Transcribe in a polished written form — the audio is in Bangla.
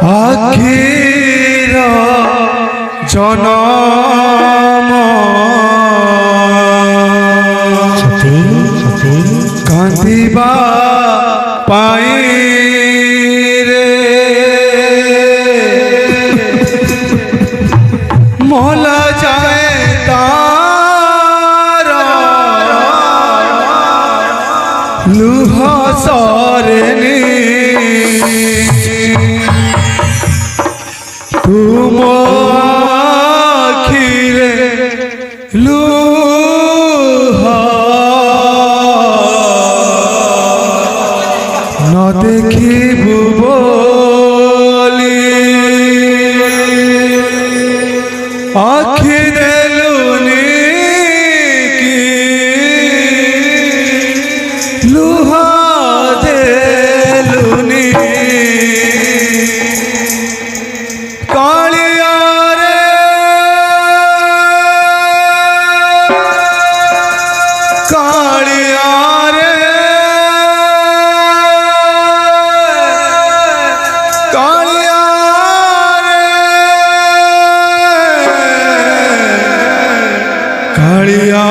আখির জনম কান্দিবা পাই রে মোলা যায় তার লুহ সরনি তুম আখিরে লুহ ন দেখিবু বলি আখি দেলুনি কি লুহ দেলুনি কালিয়া রে কালিয়া রে কালিয়া রে কালিয়া